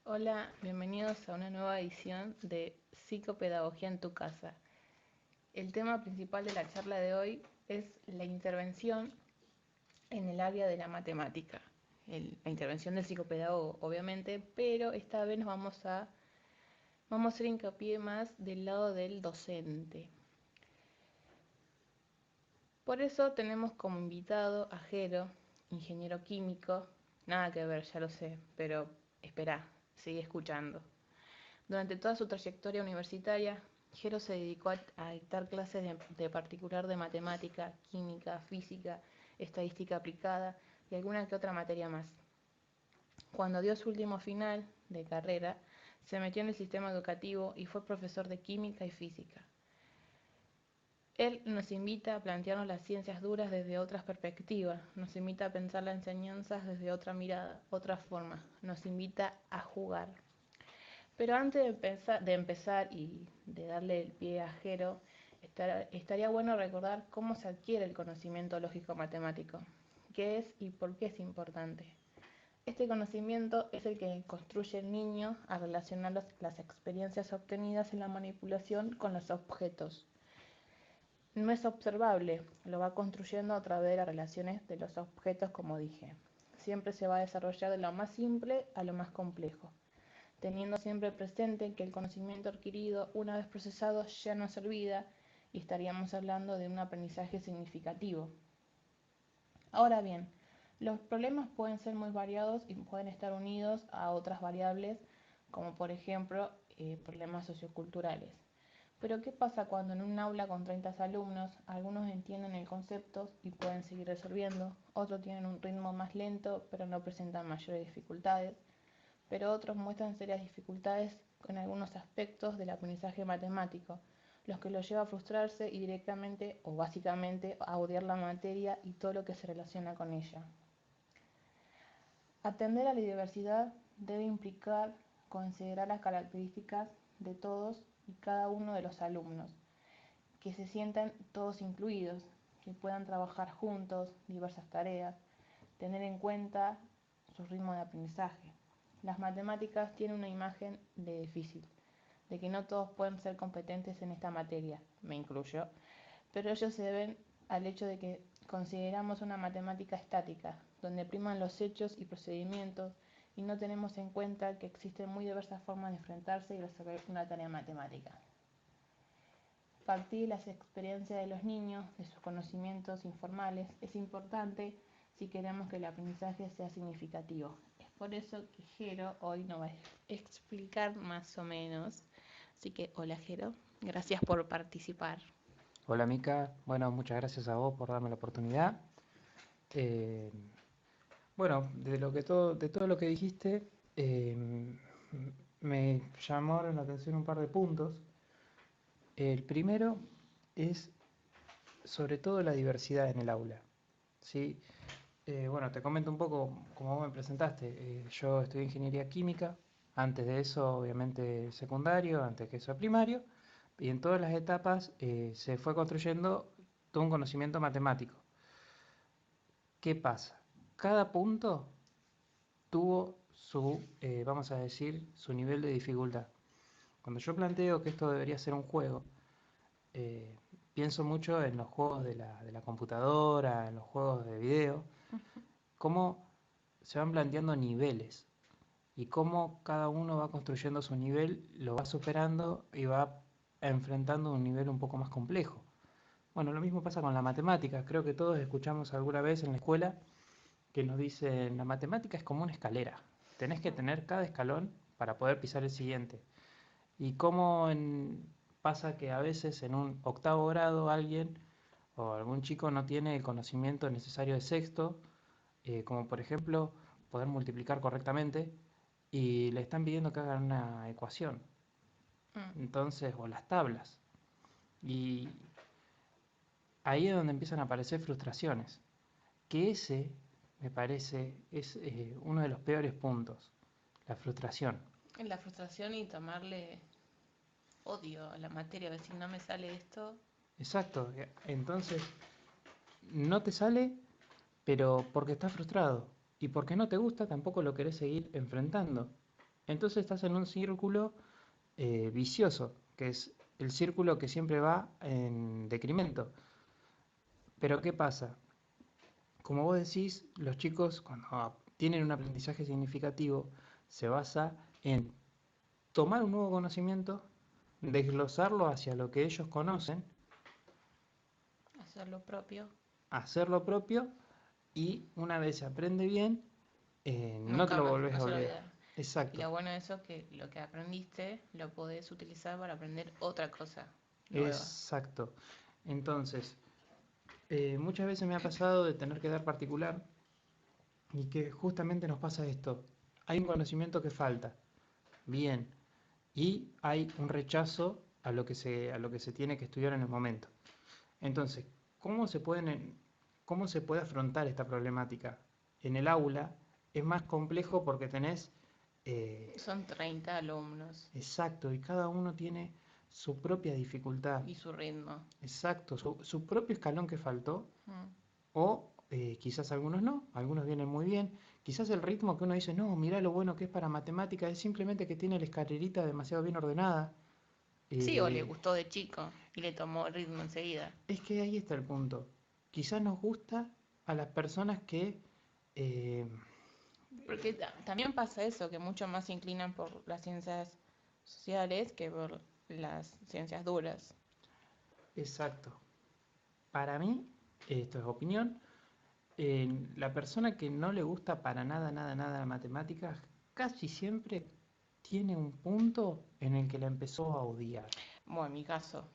Hola, bienvenidos a una nueva edición de Psicopedagogía en tu casa. El tema principal de la charla de hoy es la intervención en el área de la matemática. La intervención del psicopedagogo, obviamente, pero esta vez vamos a hacer hincapié más del lado del docente. Por eso tenemos como invitado a Jero, ingeniero químico. Nada que ver, ya lo sé, pero espera, sigue escuchando. Durante toda su trayectoria universitaria, Jero se dedicó a dictar clases de particular de matemática, química, física, estadística aplicada y alguna que otra materia más. Cuando dio su último final de carrera, se metió en el sistema educativo y fue profesor de química y física. Él nos invita a plantearnos las ciencias duras desde otras perspectivas, nos invita a pensar las enseñanzas desde otra mirada, otra forma, nos invita a jugar. Pero antes de empezar y de darle el pie a Jero, estaría bueno recordar cómo se adquiere el conocimiento lógico-matemático, qué es y por qué es importante. Este conocimiento es el que construye el niño a relacionar las experiencias obtenidas en la manipulación con los objetos. No es observable, lo va construyendo a través de las relaciones de los objetos, como dije. Siempre se va a desarrollar de lo más simple a lo más complejo, teniendo siempre presente que el conocimiento adquirido, una vez procesado, ya no se olvida y estaríamos hablando de un aprendizaje significativo. Ahora bien, los problemas pueden ser muy variados y pueden estar unidos a otras variables, como por ejemplo problemas socioculturales. Pero ¿qué pasa cuando en un aula con 30 alumnos algunos entienden el concepto y pueden seguir resolviendo, otros tienen un ritmo más lento pero no presentan mayores dificultades, pero otros muestran serias dificultades con algunos aspectos del aprendizaje matemático, los que los lleva a frustrarse y directamente o básicamente a odiar la materia y todo lo que se relaciona con ella? Atender a la diversidad debe implicar considerar las características de todos y cada uno de los alumnos, que se sientan todos incluidos, que puedan trabajar juntos diversas tareas, tener en cuenta su ritmo de aprendizaje. Las matemáticas tienen una imagen de difícil, de que no todos pueden ser competentes en esta materia, me incluyo, pero ellos se deben al hecho de que consideramos una matemática estática, donde priman los hechos y procedimientos y no tenemos en cuenta que existen muy diversas formas de enfrentarse y resolver una tarea matemática. Partir las experiencias de los niños, de sus conocimientos informales, es importante si queremos que el aprendizaje sea significativo. Es por eso que Jero hoy nos va a explicar más o menos. Así que, hola Jero, gracias por participar. Hola Mica, bueno, muchas gracias a vos por darme la oportunidad. Eh, bueno, de todo lo que dijiste, me llamaron la atención un par de puntos. El primero es sobre todo la diversidad en el aula, ¿sí? Bueno, te comento un poco como vos me presentaste. Yo estudié ingeniería química, antes de eso obviamente secundario, antes que eso primario, y en todas las etapas se fue construyendo todo un conocimiento matemático. ¿Qué pasa? Cada punto tuvo su, vamos a decir, su nivel de dificultad. Cuando yo planteo que esto debería ser un juego, eh, pienso mucho en los juegos de la computadora, en los juegos de video, cómo se van planteando niveles y cómo cada uno va construyendo su nivel, lo va superando y va enfrentando un nivel un poco más complejo. Bueno, lo mismo pasa con la matemática. Creo que todos escuchamos alguna vez en la escuela que nos dicen, la matemática es como una escalera. Tenés que tener cada escalón para poder pisar el siguiente. Y cómo pasa que a veces en un octavo grado alguien o algún chico no tiene el conocimiento necesario de sexto, como por ejemplo poder multiplicar correctamente, y le están pidiendo que hagan una ecuación. Mm. Entonces, o las tablas. Y ahí es donde empiezan a aparecer frustraciones. Que ese, me parece, es uno de los peores puntos, la frustración. La frustración y tomarle odio a la materia, a ver si no me sale esto. Exacto, entonces no te sale, pero porque estás frustrado y porque no te gusta tampoco lo querés seguir enfrentando. Entonces estás en un círculo vicioso, que es el círculo que siempre va en decremento. Pero ¿qué pasa? Como vos decís, los chicos cuando tienen un aprendizaje significativo se basa en tomar un nuevo conocimiento, desglosarlo hacia lo que ellos conocen, Hacer lo propio. hacer lo propio y una vez se aprende bien, no te Nunca lo más, volvés no a se lo olvidar. olvida. Y Exacto, lo bueno de eso es que lo que aprendiste lo podés utilizar para aprender otra cosa nueva. exacto. Entonces, muchas veces me ha pasado de tener que dar particular y que justamente nos pasa esto. Hay un conocimiento que falta, bien, y hay un rechazo a lo que se tiene que estudiar en el momento. Entonces, ¿cómo se cómo se puede afrontar esta problemática? En el aula es más complejo porque tenés, Son 30 alumnos exacto, y cada uno tiene su propia dificultad, y su ritmo. exacto, su propio escalón que faltó, Mm. o quizás algunos no, algunos vienen muy bien, quizás el ritmo que uno dice, no, mirá lo bueno que es para matemática, es simplemente que tiene la escalerita demasiado bien ordenada. Sí, o le Eh, gustó de chico y le tomó el ritmo enseguida. Es que ahí está el punto. Quizás nos gusta a las personas que... eh, Porque también pasa eso, que mucho más se inclinan por las ciencias sociales que por las ciencias duras. exacto. Para mí, esto es opinión, la persona que no le gusta para nada, nada, nada la matemáticas, casi siempre tiene un punto en el que la empezó a odiar. Bueno, en mi caso,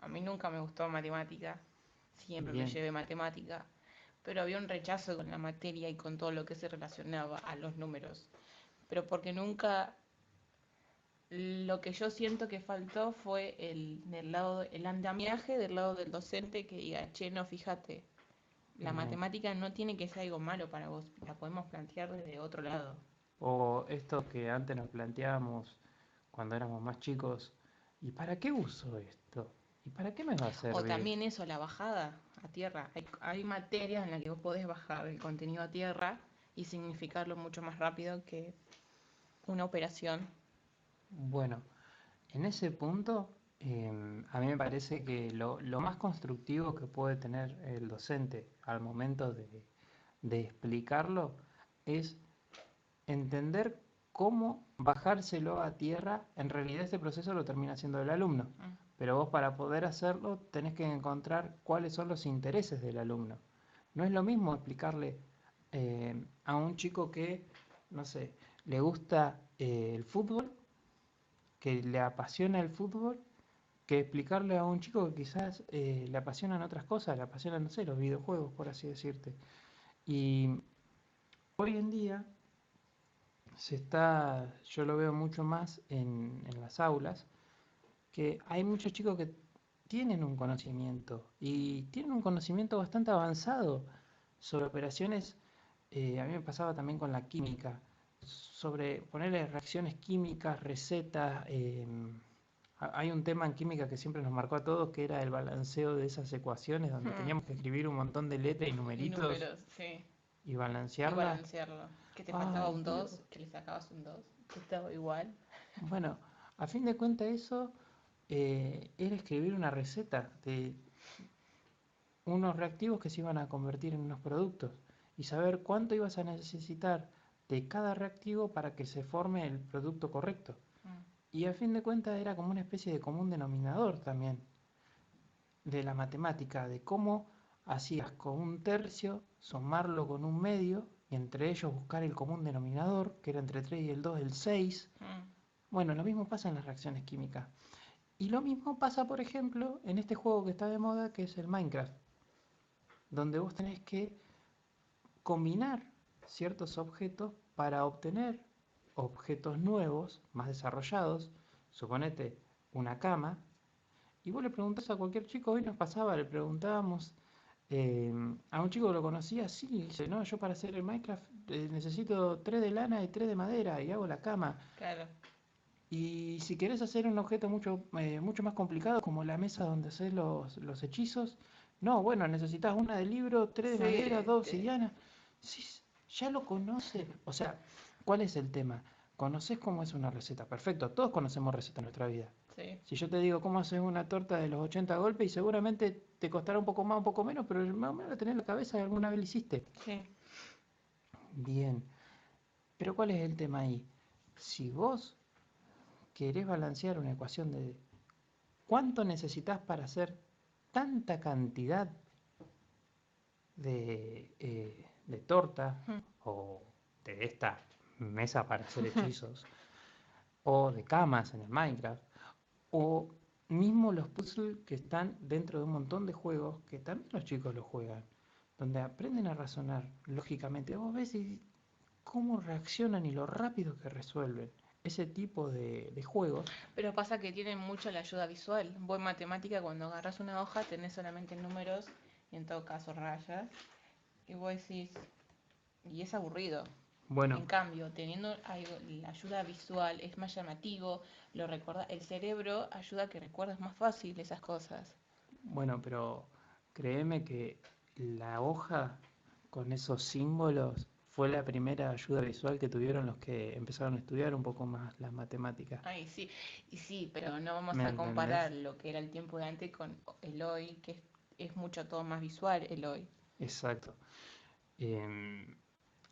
a mí nunca me gustó matemática, siempre me Bien, llevé matemática, pero había un rechazo con la materia y con todo lo que se relacionaba a los números. Pero porque nunca, lo que yo siento que faltó fue del lado, el andamiaje del lado del docente que diga, che, no, fíjate, la bien. matemática no tiene que ser algo malo para vos, la podemos plantear desde otro lado. O esto que antes nos planteábamos cuando éramos más chicos, ¿y para qué uso esto? ¿Y para qué me va a O servir? también eso, la bajada a tierra. Hay materias en las que vos podés bajar el contenido a tierra y significarlo mucho más rápido que una operación. Bueno, en ese punto, a mí me parece que lo más constructivo que puede tener el docente al momento de explicarlo es entender cómo bajárselo a tierra. En realidad ese proceso lo termina haciendo el alumno, Mm. pero vos para poder hacerlo tenés que encontrar cuáles son los intereses del alumno. No es lo mismo explicarle a un chico que, no sé, le gusta el fútbol, que le apasiona el fútbol, que explicarle a un chico que quizás le apasionan otras cosas, le apasionan, no sé, los videojuegos, por así decirte. Y hoy en día yo lo veo mucho más en las aulas, que hay muchos chicos que tienen un conocimiento y tienen un conocimiento bastante avanzado sobre operaciones. A mí me pasaba también con la química, sobre ponerle reacciones químicas, recetas. Hay un tema en química que siempre nos marcó a todos, que era el balanceo de esas ecuaciones, donde teníamos que escribir un montón de letras y Y numeritos números, sí. y Y balancearlas. balancearlo. Que te faltaba Ay, un Dios. 2 que le sacabas un 2 que estaba igual. Bueno, a fin de cuentas eso era escribir una receta de unos reactivos que se iban a convertir en unos productos y saber cuánto ibas a necesitar de cada reactivo para que se forme el producto correcto. Mm. Y a fin de cuentas era como una especie de común denominador también de la matemática, de cómo hacías con un tercio, sumarlo con un medio, y entre ellos buscar el común denominador, que era entre 3 y el 2 el 6. Mm. Bueno, lo mismo pasa en las reacciones químicas. Y lo mismo pasa, por ejemplo, en este juego que está de moda, que es el Minecraft, donde vos tenés que combinar ciertos objetos para obtener objetos nuevos, más desarrollados. Suponete una cama, y vos le preguntás a cualquier chico, hoy nos pasaba, le preguntábamos a un chico que lo conocía, sí, dice, no, yo para hacer el Minecraft necesito 3 de lana y 3 de madera y hago la cama. Claro. Y si querés hacer un objeto mucho más complicado, como la mesa donde haces los hechizos, no, bueno, necesitas una de libro, 3 de madera, Sí, 2 obsidiana. Sí, ya lo conoce. O sea, ¿cuál es el tema? ¿Conoces cómo es una receta? Perfecto, todos conocemos recetas en nuestra vida. Sí, Si yo te digo cómo haces una torta de los 80 golpes, y seguramente te costará un poco más, un poco menos, pero más o menos la tenés en la cabeza y alguna vez lo hiciste. sí. Bien, pero ¿cuál es el tema ahí? Si vos querés balancear una ecuación de cuánto necesitas para hacer tanta cantidad de torta Mm. o de esta mesa para hacer hechizos o de camas en el Minecraft o mismo los puzzles que están dentro de un montón de juegos que también los chicos los juegan, donde aprenden a razonar lógicamente. Vos ves cómo reaccionan y lo rápido que resuelven ese tipo de juegos. Pero pasa que tienen mucho la ayuda visual. Vos en matemática cuando agarras una hoja tenés solamente números y en todo caso rayas. Y vos decís, y es aburrido. Bueno, En cambio, teniendo la ayuda visual es más llamativo, lo recuerda, el cerebro ayuda a que recuerdes más fácil esas cosas. bueno, pero créeme que la hoja con esos símbolos fue la primera ayuda visual que tuvieron los que empezaron a estudiar un poco más las matemáticas. Ay, sí, y sí, pero no vamos ¿Me a comparar entendés? lo que era el tiempo de antes con el hoy, que es mucho todo más visual el hoy. Exacto. Em,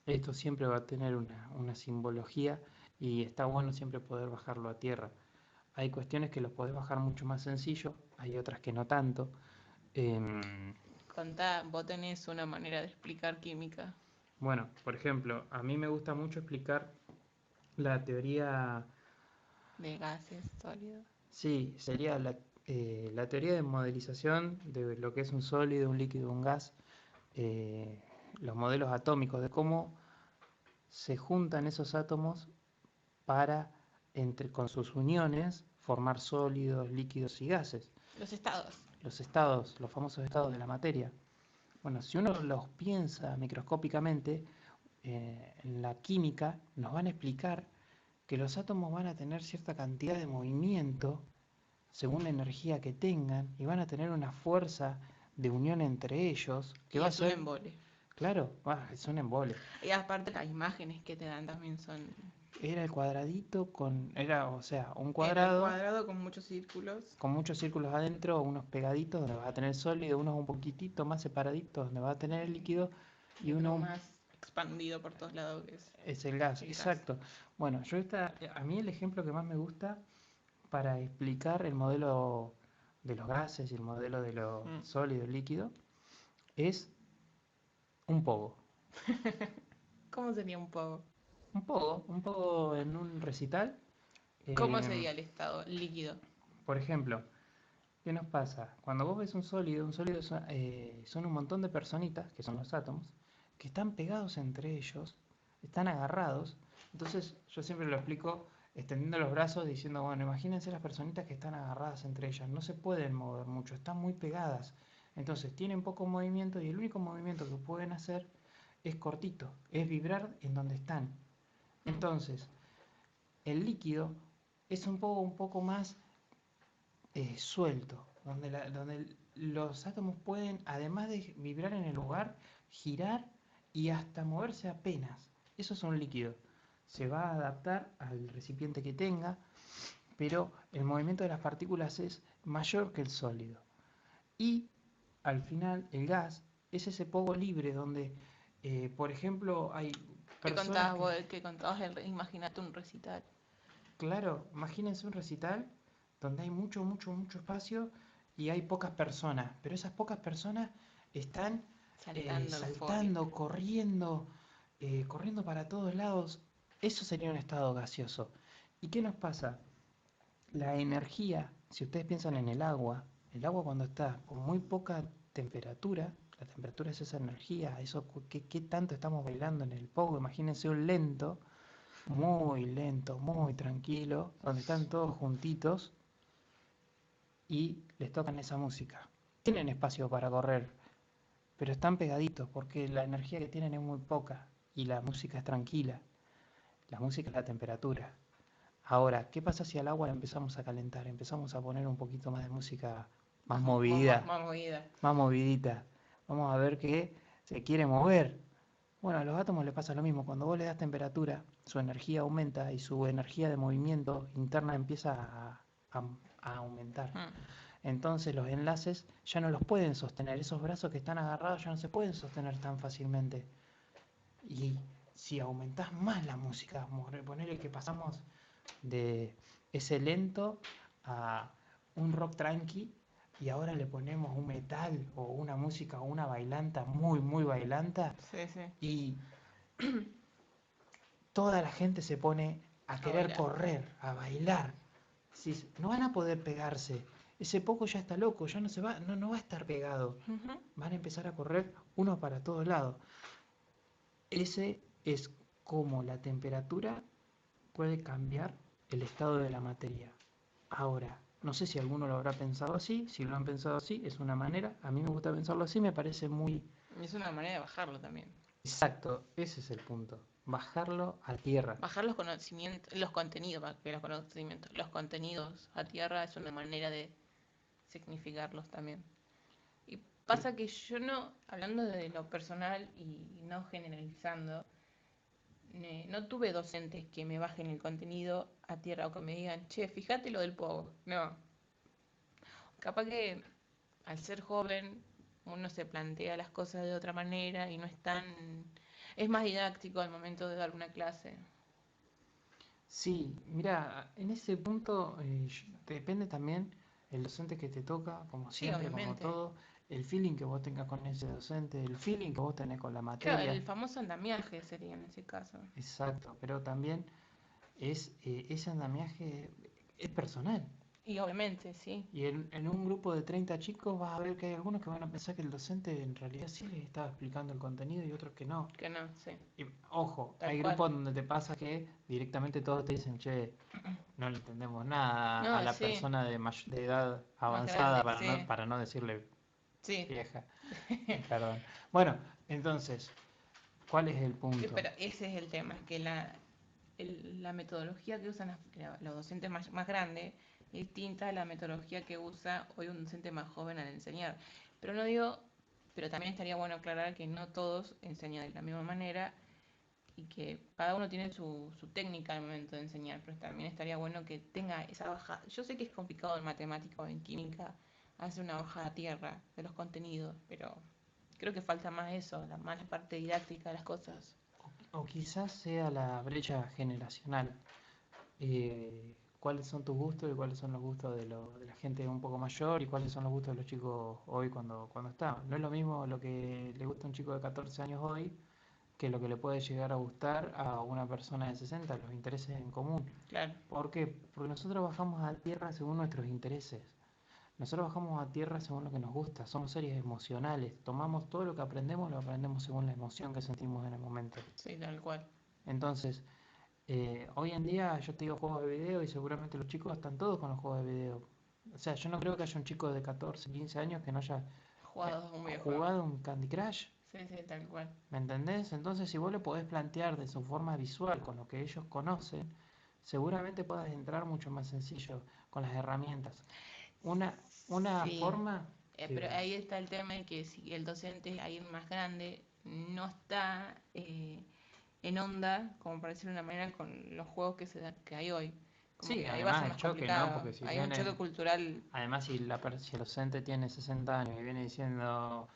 Esto siempre va a tener una simbología y está bueno siempre poder bajarlo a tierra. Hay cuestiones que los podés bajar mucho más sencillo, hay otras que no tanto. Em, Contá, vos tenés una manera de explicar química bueno, por ejemplo, a mí me gusta mucho explicar la teoría, de gases sólidos. sí, sería la teoría de modelización de lo que es un sólido, un líquido, un gas, eh, los modelos atómicos, de cómo se juntan esos átomos para, con sus uniones, formar sólidos, líquidos y gases. Los estados. Los estados, los famosos estados de la materia. Bueno, si uno los piensa microscópicamente, en la química nos van a explicar que los átomos van a tener cierta cantidad de movimiento según la energía que tengan y van a tener una fuerza de unión entre ellos que Y va a es un ser, embole. claro, es un embole. Y aparte las imágenes que te dan también son... Era el cuadradito era, o sea, un Era el cuadrado cuadrado con muchos círculos. con muchos círculos adentro, unos pegaditos donde vas a tener sólido, unos un poquitito más separaditos donde vas a tener el líquido y Y uno uno más expandido por todos lados que es es el gas, el gas. exacto. Bueno, a mí el ejemplo que más me gusta para explicar el modelo de los gases y el modelo de lo Mm. sólido y líquido es un pogo. ¿Cómo sería un poco? Un pogo en un recital. ¿Cómo eh, sería el estado líquido? por ejemplo, ¿qué nos pasa? Cuando vos ves un sólido son un montón de personitas, que son los átomos, que están pegados entre ellos, están agarrados. Entonces yo siempre lo explico extendiendo los brazos diciendo, bueno, imagínense las personitas que están agarradas entre ellas, no se pueden mover mucho, están muy pegadas. Entonces tienen poco movimiento y el único movimiento que pueden hacer es cortito, es vibrar en donde están. Mm. Entonces, el líquido es un poco más suelto, donde los átomos pueden, además de vibrar en el lugar, girar y hasta moverse apenas. Eso es un líquido. Se va a adaptar al recipiente que tenga, pero el movimiento de las partículas es mayor que el sólido. Y al final el gas es ese pogo libre donde, por ejemplo, hay ¿Qué personas contabas que, vos? ¿Qué contabas? Imagínate un recital. claro, imagínense un recital donde hay mucho, mucho, mucho espacio y hay pocas personas, pero esas pocas personas están Saltando saltando, eufóricas. corriendo para todos lados. Eso sería un estado gaseoso. ¿Y qué nos pasa? La energía, si ustedes piensan en el agua cuando está con muy poca temperatura, la temperatura es esa energía, eso que tanto estamos bailando en el pogo, imagínense un lento, muy tranquilo, donde están todos juntitos y les tocan esa música. Tienen espacio para correr, pero están pegaditos porque la energía que tienen es muy poca y la música es tranquila. La música es la temperatura. Ahora, ¿qué pasa si al agua la empezamos a calentar? Empezamos a poner un poquito más de música más movidita, Más movida. más movidita. Vamos a ver que se quiere mover. Bueno, a los átomos les pasa lo mismo. Cuando vos le das temperatura, su energía aumenta y su energía de movimiento interna empieza a aumentar. Mm. Entonces los enlaces ya no los pueden sostener, esos brazos que están agarrados ya no se pueden sostener tan fácilmente. Y si aumentás más la música, ponerle que pasamos de ese lento a un rock tranqui y ahora le ponemos un metal o una música o una bailanta muy, muy bailanta Sí, sí. y toda la gente se pone a A querer bailar. correr, a bailar. No van a poder pegarse. Ese poco ya está loco, ya no se va, no va a estar pegado. Ujú. Van a empezar a correr uno para todos lados. Ese es como la temperatura puede cambiar el estado de la materia. Ahora, no sé si alguno lo habrá pensado así, si lo han pensado así, es una manera. A mí me gusta pensarlo así, me parece muy Y es una manera de bajarlo también. exacto. Ese es el punto. Bajarlo a tierra. Bajar los conocimientos, los contenidos, más que los conocimientos, los contenidos a tierra es una manera de significarlos también. Y pasa que yo no, hablando de lo personal y no generalizando, no tuve docentes que me bajen el contenido a tierra o que me digan, che, fíjate lo del pogo. No. Capaz que al ser joven uno se plantea las cosas de otra manera y no es tan... Es más didáctico al momento de dar una clase. Sí, mira, en ese punto depende también el docente que te toca, como Sí, siempre, como obviamente. todo, el feeling que vos tengas con ese docente, el feeling que vos tenés con la Claro, materia. el famoso andamiaje sería en ese caso. Exacto, pero también ese andamiaje es personal. Y obviamente, sí. Y en un grupo de 30 chicos vas a ver que hay algunos que van a pensar que el docente en realidad sí les estaba explicando el contenido y otros que no. Que no, sí. Y ojo, Tal hay cual. grupos donde te pasa que directamente todos te dicen, che, no le entendemos nada a No, la sí. persona de edad Más avanzada, grande, sí. para no decirle Sí. vieja, perdón. Bueno, entonces, ¿cuál es el punto? Pero ese es el tema, que la metodología que usan los docentes más grandes es distinta a la metodología que usa hoy un docente más joven al enseñar. Pero no digo, pero también estaría bueno aclarar que no todos enseñan de la misma manera y que cada uno tiene su técnica al momento de enseñar, pero también estaría bueno que tenga esa bajada. Yo sé que es complicado en matemática o en química hacer una bajada a tierra de los contenidos, pero creo que falta más eso, más la parte didáctica de las cosas. O quizás sea la brecha generacional. ¿Cuáles son tus gustos y cuáles son los gustos de la gente un poco mayor y cuáles son los gustos de los chicos hoy cuando está? No es lo mismo lo que le gusta a un chico de 14 años hoy que lo que le puede llegar a gustar a una persona de 60, los intereses en común. Claro, ¿Por qué? Porque nosotros bajamos a tierra según nuestros intereses. Nosotros bajamos a tierra según lo que nos gusta. Somos seres emocionales. Tomamos todo lo lo aprendemos según la emoción que sentimos en el momento. sí, tal cual. Entonces, hoy en día yo te digo juegos de video y seguramente los chicos están todos con los juegos de video. O sea, yo no creo que haya un chico de 14, 15 años que no haya Jugado un videojuego. jugado un Candy Crush. Sí, sí, tal cual. ¿Me entendés? Entonces, si vos le podés plantear de su forma visual con lo que ellos conocen, seguramente puedas entrar mucho más sencillo con las herramientas. Una, una Sí, forma pero que... ahí está el tema de que si el docente ahí más grande no está en onda, como para decirlo de una manera, con los juegos que hay hoy. Como Sí, que ahí va a además ser el más choque, ¿no? complicado. Porque si Hay un choque vienen... cultural. Además, si el docente tiene 60 años y viene diciendo,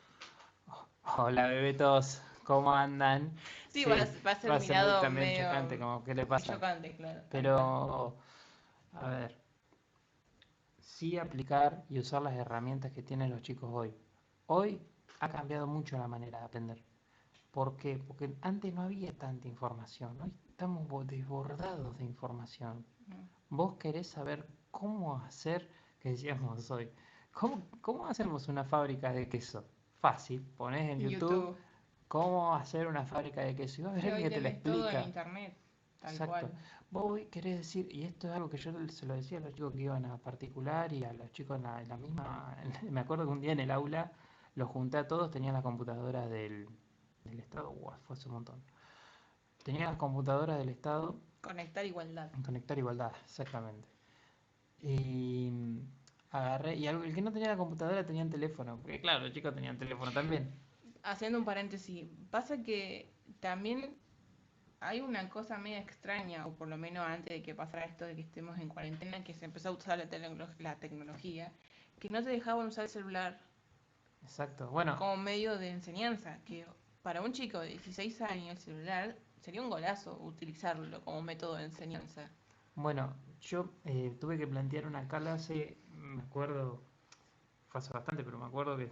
hola bebetos, ¿cómo andan? Sí, Sí, va a ser va a ser muy mirado también medio chocante, como, ¿qué le pasa? chocante, claro, tal cual. Pero, a ver, sí aplicar y usar las herramientas que tienen los chicos hoy. Hoy ha cambiado mucho la manera de aprender. ¿Por qué? Porque antes no había tanta información, hoy estamos desbordados de información. Mm. Vos querés saber cómo hacer, que decíamos hoy, cómo hacemos una fábrica de queso. Fácil, pones en YouTube YouTube. cómo hacer una fábrica de queso y va a haber Sí, alguien hoy que te lo tenés todo en explica. internet, tal Exacto. cual. Vos hoy querés decir, y esto es algo que yo se lo decía a los chicos que iban a particular y a los chicos en la misma, me acuerdo que un día en el aula los junté a todos, tenían las computadoras del Estado, fue hace un montón. Tenían las computadoras del Estado Conectar igualdad. en Conectar Igualdad, exactamente. Y agarré, y el que no tenía la computadora tenía el teléfono, porque claro, los chicos tenían teléfono también. Haciendo un paréntesis, pasa que también hay una cosa media extraña, o por lo menos antes de que pasara esto de que estemos en cuarentena, que se empezó a usar la tecnología, que no te dejaban usar el celular Exacto. Bueno, como medio de enseñanza, que para un chico de 16 años el celular sería un golazo utilizarlo como método de enseñanza. bueno, yo tuve que plantear una clase, me acuerdo, fue hace bastante, pero me acuerdo que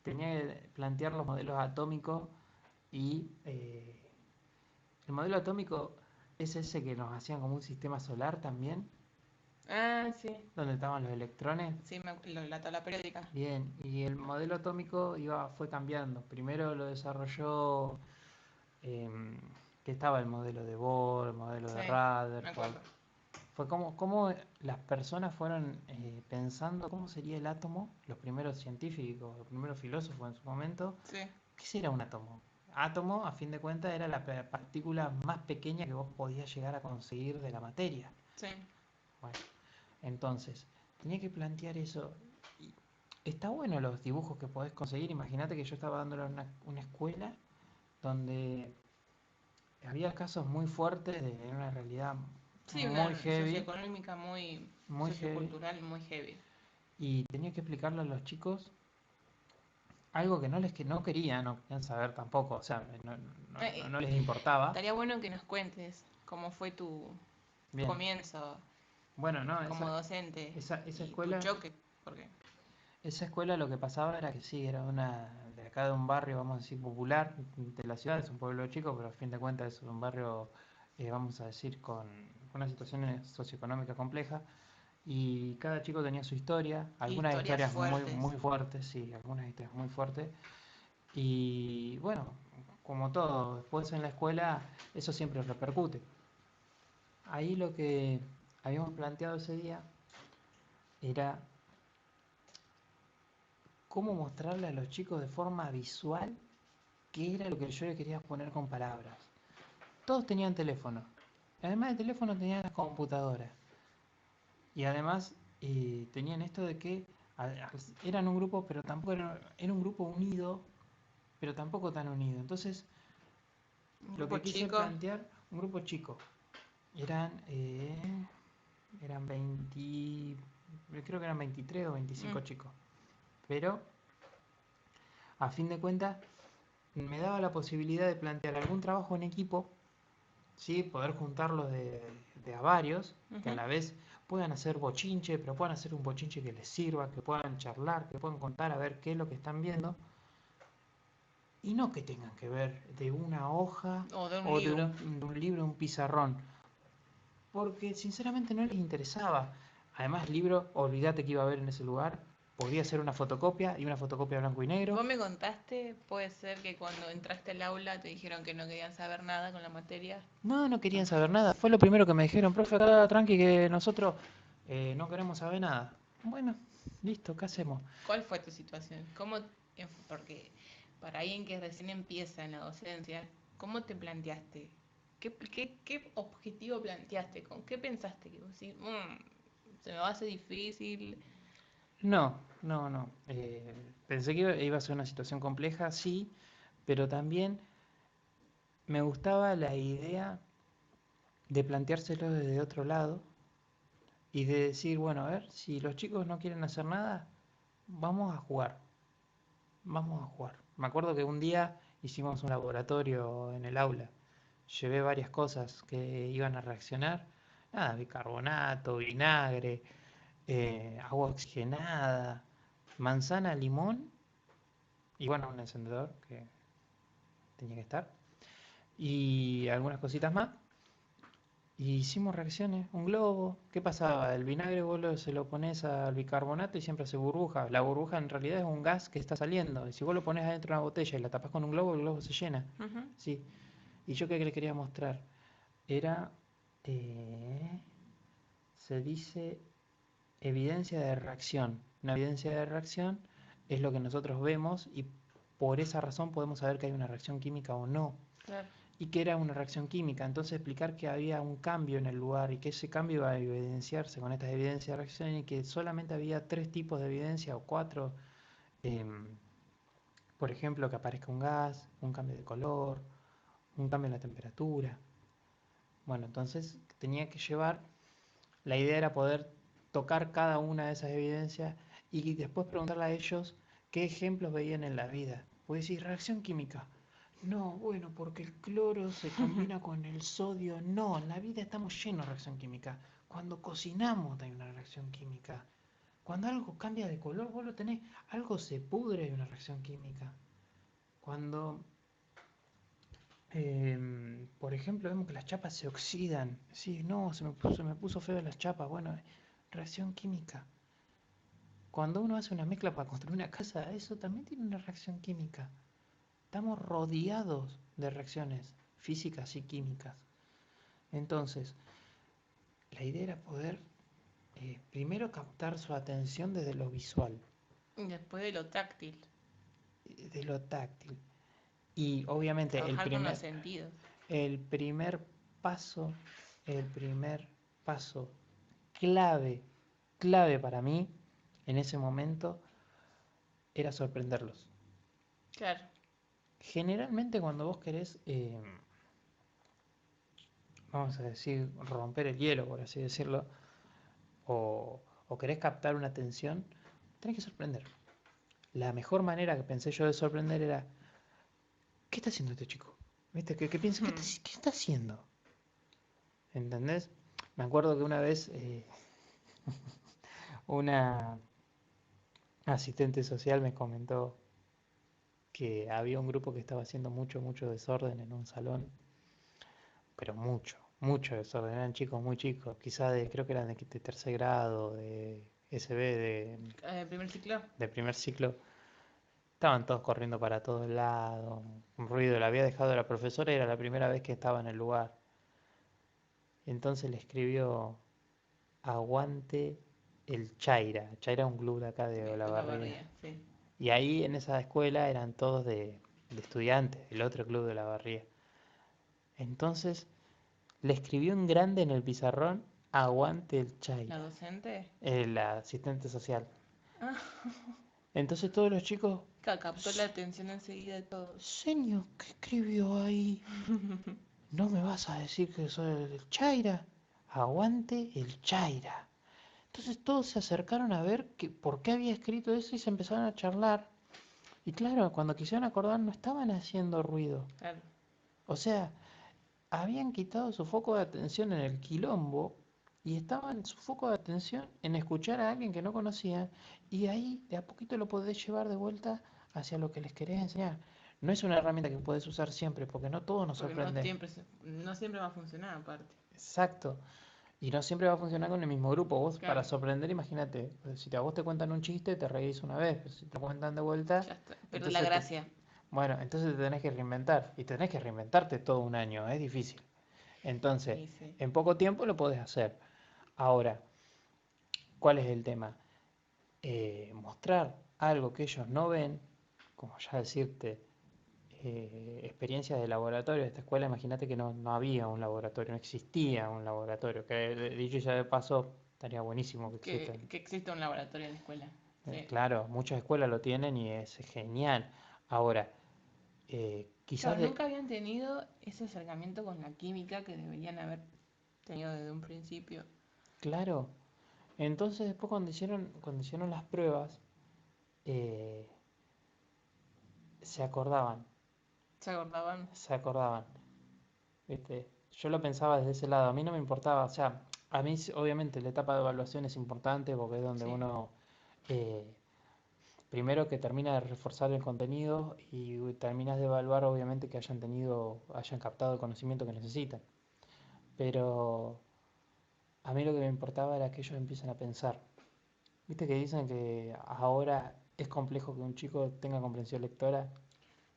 tenía que plantear los modelos atómicos y el modelo atómico es ese que nos hacían como un sistema solar también, Ah, sí, donde estaban los electrones. sí, la tabla periódica. Bien, y el modelo atómico fue cambiando. Primero lo desarrolló, em, que estaba el modelo de Bohr, el modelo Sí, de me Rutherford. acuerdo. Fue como las personas fueron pensando cómo sería el átomo, los primeros científicos, los primeros filósofos en su momento. Sí, ¿Qué será un átomo? Átomo, a fin de cuentas, era la partícula más pequeña que vos podías llegar a conseguir de la materia. sí. Bueno, entonces, tenía que plantear eso. Y está bueno los dibujos que podés conseguir. Imagínate que yo estaba dándole a una escuela donde había casos muy fuertes de una realidad Sí, muy una heavy, socioeconómica muy muy heavy, sociocultural muy heavy. y tenía que explicarle a los chicos algo que no querían, no querían saber tampoco, o sea, Eh, eh, no les importaba. estaría bueno que nos cuentes cómo fue tu Bien, comienzo bueno, no, como docente esa y tu escuela, choque, porque lo que pasaba era que sí, era de acá de un barrio, vamos a decir, popular de la ciudad, es un pueblo chico, pero a fin de cuentas es un barrio, vamos a decir, con una situación socioeconómica compleja. Y cada chico tenía su historia, algunas historias historias fuertes. muy fuertes, sí, algunas historias muy fuertes. Y bueno, como todo, después en la escuela eso siempre repercute. Ahí lo que habíamos planteado ese día era cómo mostrarle a los chicos de forma visual qué era lo que yo le quería poner con palabras. Todos tenían teléfono. Además de teléfono tenían las computadoras. Y además tenían esto de que eran un grupo, pero tampoco era un grupo unido, pero tampoco tan unido. Entonces, Un lo grupo que quise chico. plantear, un grupo chico, eran 20, creo que eran 23 o 25 Mm, chicos. Pero, a fin de cuentas, me daba la posibilidad de plantear algún trabajo en equipo, ¿sí? Poder juntarlos de a varios, que a ujú. la vez puedan hacer bochinche, pero puedan hacer un bochinche que les sirva, que puedan charlar, que puedan contar a ver qué es lo que están viendo, y no que tengan que ver de una hoja O de un o libro. de un libro, un pizarrón, porque sinceramente no les interesaba. Además, libro, olvídate que iba a haber en ese lugar, podía ser una fotocopia y una fotocopia blanco y negro. Vos me contaste, puede ser que cuando entraste al aula te dijeron que no querían saber nada con la materia. No, no querían saber nada. Fue lo primero que me dijeron, profe, acá tranqui que nosotros no queremos saber nada. Bueno, listo, ¿qué hacemos? ¿Cuál fue tu situación? Porque para alguien que recién empieza en la docencia, ¿cómo te planteaste? ¿Qué objetivo planteaste? ¿Con qué pensaste? Que vos decís, se me va a hacer difícil. No, no, no. Pensé que iba a ser una situación compleja, sí, pero también me gustaba la idea de planteárselo desde otro lado y de decir, bueno, a ver, si los chicos no quieren hacer nada, vamos a jugar, vamos a jugar. Me acuerdo que un día hicimos un laboratorio en el aula. Llevé varias cosas que iban a reaccionar. Nada, bicarbonato, vinagre, agua oxigenada, manzana, limón y bueno, un encendedor que tenía que estar. Y algunas cositas más. Y hicimos reacciones, un globo. ¿Qué pasaba? El vinagre se lo pones al bicarbonato y siempre hace burbuja. La burbuja en realidad es un gas que está saliendo. Y si vos lo pones adentro de una botella y la tapas con un globo, el globo se llena. Ujú. ¿Sí? ¿Y yo qué le quería mostrar? Era, eh, se dice evidencia de reacción. Una evidencia de reacción es lo que nosotros vemos y por esa razón podemos saber que hay una reacción química o no. Claro. Y que era una reacción química. Entonces explicar que había un cambio en el lugar y que ese cambio iba a evidenciarse con estas evidencias de reacción y que solamente había tres tipos de evidencia o cuatro. em, por ejemplo, que aparezca un gas, un cambio de color, un cambio en la temperatura. Bueno, entonces tenía que llevar, la idea era poder tocar cada una de esas evidencias y después preguntarle a ellos qué ejemplos veían en la vida. Puede decir, reacción química. No, bueno, porque el cloro se combina con el sodio. No, en la vida estamos llenos de reacción química. Cuando cocinamos hay una reacción química. Cuando algo cambia de color, vos lo tenés, algo se pudre, hay una reacción química. Cuando, por ejemplo, vemos que las chapas se oxidan. Sí, no, se me puso feo las chapas. Bueno, reacción química. Cuando uno hace una mezcla para construir una casa, eso también tiene una reacción química. Estamos rodeados de reacciones físicas y químicas. Entonces, la idea era poder primero captar su atención desde lo visual, Y después de lo táctil, de lo táctil. Y obviamente trabajar con los sentidos. el primer paso, el primer paso clave, clave para mí en ese momento era sorprenderlos. Claro. Generalmente cuando vos querés, vamos a decir, romper el hielo, por así decirlo, o querés captar una atención, tenés que sorprender. La mejor manera que pensé yo de sorprender era, ¿qué está haciendo este chico? ¿Viste? ¿Qué piensa? ¿Qué está haciendo? ¿Entendés? Me acuerdo que una vez una asistente social me comentó que había un grupo que estaba haciendo mucho, mucho desorden en un salón, pero mucho, mucho desorden. Eran chicos muy chicos, quizás creo que eran de tercer grado, de SB, Primer ciclo. de primer ciclo. Estaban todos corriendo para todos lados, un ruido. La había dejado la profesora y era la primera vez que estaba en el lugar. Entonces le escribió, aguante el Chaira. Chaira es un club de acá Sí, de de la Olavarría. barría, sí. Y ahí en esa escuela eran todos de estudiantes, del otro club de Olavarría. Entonces le escribió en grande en el pizarrón, aguante el La Chaira, docente. el asistente social. Ah, Entonces todos los chicos, captó la atención enseguida de todos. señor, ¿qué escribió ahí? ¿No me vas a decir que soy el Chaira? Aguante el Chaira. Entonces todos se acercaron a ver por qué había escrito eso y se empezaron a charlar. Y claro, cuando quisieron acordar no estaban haciendo ruido. Claro. O sea, habían quitado su foco de atención en el quilombo y estaban su foco de atención en escuchar a alguien que no conocían y ahí de a poquito lo podés llevar de vuelta hacia lo que les querés enseñar. No es una herramienta que podés usar siempre porque no todo nos Porque no sorprende. siempre, no siempre va a funcionar aparte. Exacto. Y no siempre va a funcionar con el mismo grupo. Vos para Claro, sorprender, imagínate, si a vos te cuentan un chiste, te reís una vez, pero si te cuentan de vuelta, ya está. Pero la entonces te, gracia. bueno, entonces te tenés que reinventar. Y tenés que reinventarte todo un año, es difícil. Entonces, Y sí. en poco tiempo lo podés hacer. Ahora, ¿cuál es el tema? Mostrar algo que ellos no ven, como ya decirte, experiencias de laboratorio. Esta escuela, imagínate que no había un laboratorio, no existía un laboratorio, que dicho ya de paso, estaría buenísimo que exista. Que existe un laboratorio en la escuela. Sí. Claro, muchas escuelas lo tienen y es genial. Ahora, quizás Claro, nunca habían tenido ese acercamiento con la química que deberían haber tenido desde un principio. claro, entonces después cuando hicieron las pruebas, eh, se acordaban, ¿Se acordaban? se acordaban, ¿viste? Yo lo pensaba desde ese lado, a mí no me importaba, o sea, a mí obviamente la etapa de evaluación es importante porque es donde Sí. uno, eh, primero que termina de reforzar el contenido y terminas de evaluar obviamente que hayan captado el conocimiento que necesitan. Pero a mí lo que me importaba era que ellos empiecen a pensar. Viste que dicen que ahora es complejo que un chico tenga comprensión lectora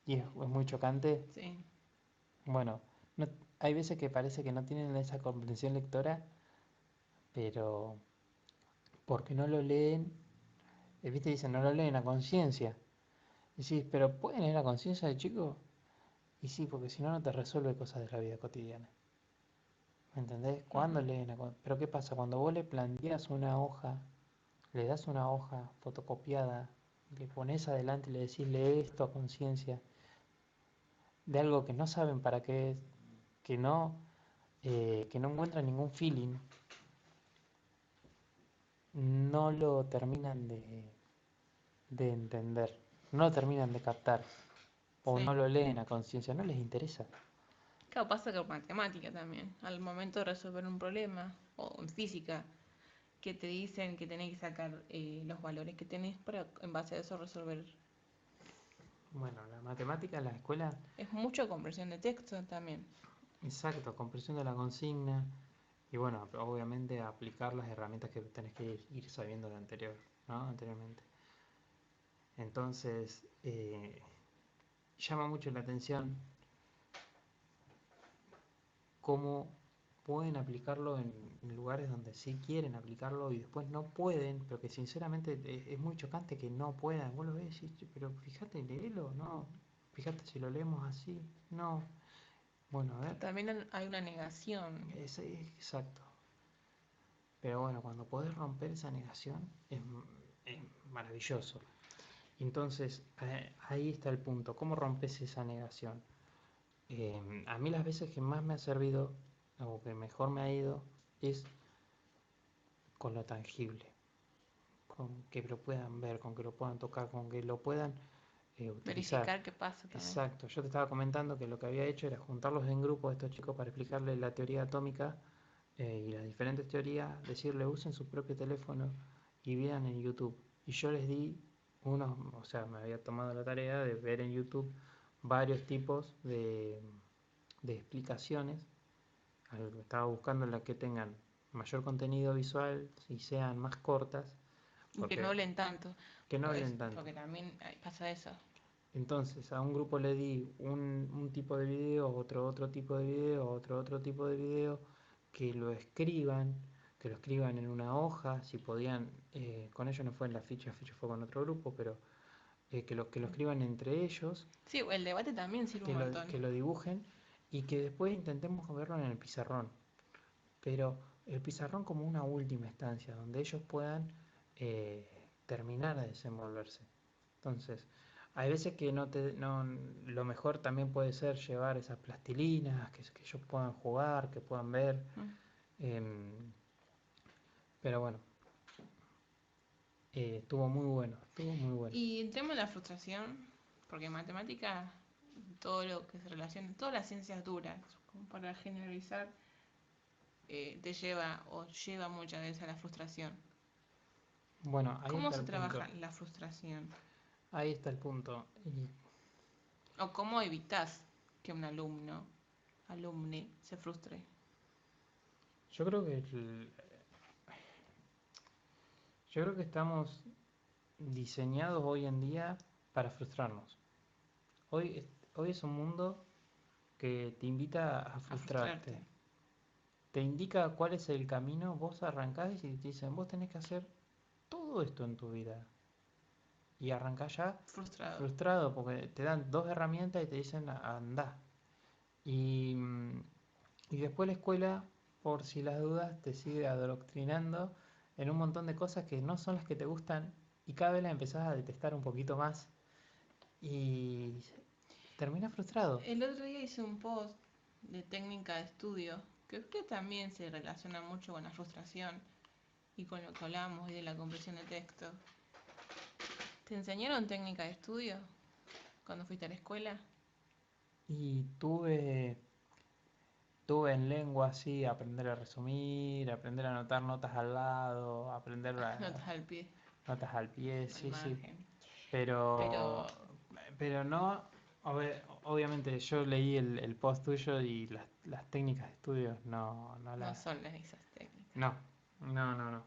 y es muy chocante. Sí. Bueno, no- hay veces que parece que no tienen esa comprensión lectora, pero porque no lo leen, viste, dicen, no lo leen a conciencia. Y sí, pero ¿pueden leer a conciencia de chico? Y sí, porque si no, no te resuelve cosas de la vida cotidiana. ¿Me entendés? ¿Cuándo Ujú. leen Pero ¿qué pasa? Cuando vos le planteas una hoja, le das una hoja fotocopiada, le pones adelante y le decís, lee esto a conciencia, de algo que no saben para qué es, que no. que no encuentran ningún feeling, no lo terminan de entender, no lo terminan de captar, o no Sí. lo leen a conciencia, no les interesa. Claro, pasa con matemática también. Al momento de resolver un problema, o en física, que te dicen que tenés que sacar los valores que tenés para en base a eso resolver. Bueno, la matemática en la escuela, Es mucho comprensión de texto también. exacto, comprensión de la consigna, y bueno, obviamente aplicar las herramientas que tenés que ir sabiendo de anterior, ¿no? Anteriormente. Entonces, llama mucho la atención cómo pueden aplicarlo en lugares donde sí quieren aplicarlo y después no pueden, pero que sinceramente es muy chocante que no puedan. Vos lo ves y decís, "Che, pero fíjate, léelo, no, fíjate si lo leemos así, no. Bueno, a ver, También hay una negación. es exacto. Pero bueno, cuando podés romper esa negación es maravilloso. Entonces, ahí está el punto. ¿Cómo rompes esa negación? A mí las veces que más me ha servido, o que mejor me ha ido, es con lo tangible, con que lo puedan ver, con que lo puedan tocar, con que lo puedan utilizar. Verificar qué pasa también. Exacto, yo te estaba comentando que lo que había hecho era juntarlos en grupo a estos chicos para explicarles la teoría atómica y las diferentes teorías, decirle usen su propio teléfono y vean en YouTube. Y yo les di unos, o sea, me había tomado la tarea de ver en YouTube varios tipos de explicaciones. Estaba buscando las que tengan mayor contenido visual y sean más cortas, Y que no porque hablen tanto. que no Pues, hablen tanto. porque también pasa eso. Entonces a un grupo le di un tipo de video, otro tipo de video, otro tipo de video, que lo escriban en una hoja, si podían, con ellos no fue en la ficha fue con otro grupo, pero que lo escriban entre ellos, Sí, el debate también sirve un montón. que lo dibujen y que después intentemos verlo en el pizarrón. Pero el pizarrón como una última instancia, donde ellos puedan terminar de desenvolverse. Entonces, hay veces que lo mejor también puede ser llevar esas plastilinas, que ellos puedan jugar, que puedan ver. Mm. em, pero bueno, estuvo muy bueno, estuvo muy bueno. Y el tema de la frustración, porque en matemática, todo lo que se relaciona, todas las ciencias duras, como para generalizar, te lleva o lleva muchas veces a la frustración. Bueno, ahí ¿Cómo está se el punto. trabaja la frustración? Ahí está el punto. Y ¿O cómo evitas que un alumne se frustre? yo creo que yo creo que estamos diseñados hoy en día para frustrarnos. Hoy es un mundo que te invita a A frustrarte. frustrarte. Te indica cuál es el camino, vos arrancás y te dicen, vos tenés que hacer todo esto en tu vida. Y arrancás ya Frustrado. frustrado porque te dan dos herramientas y te dicen, andá. Y, y después la escuela, por si las dudas, te sigue adoctrinando en un montón de cosas que no son las que te gustan y cada vez las empezás a detestar un poquito más y terminas frustrado. El otro día hice un post de técnica de estudio que creo que también se relaciona mucho con la frustración y con lo que hablábamos hoy de la compresión de texto. ¿Te enseñaron técnica de estudio cuando fuiste a la escuela? Y tuve en lengua así, aprender a resumir, aprender a anotar notas al lado, aprender Notas al pie, notas al pie, al sí, sí. margen. Pero, Pero pero no, obviamente yo leí el post tuyo y las técnicas de estudio no no las... son esas técnicas. No, no.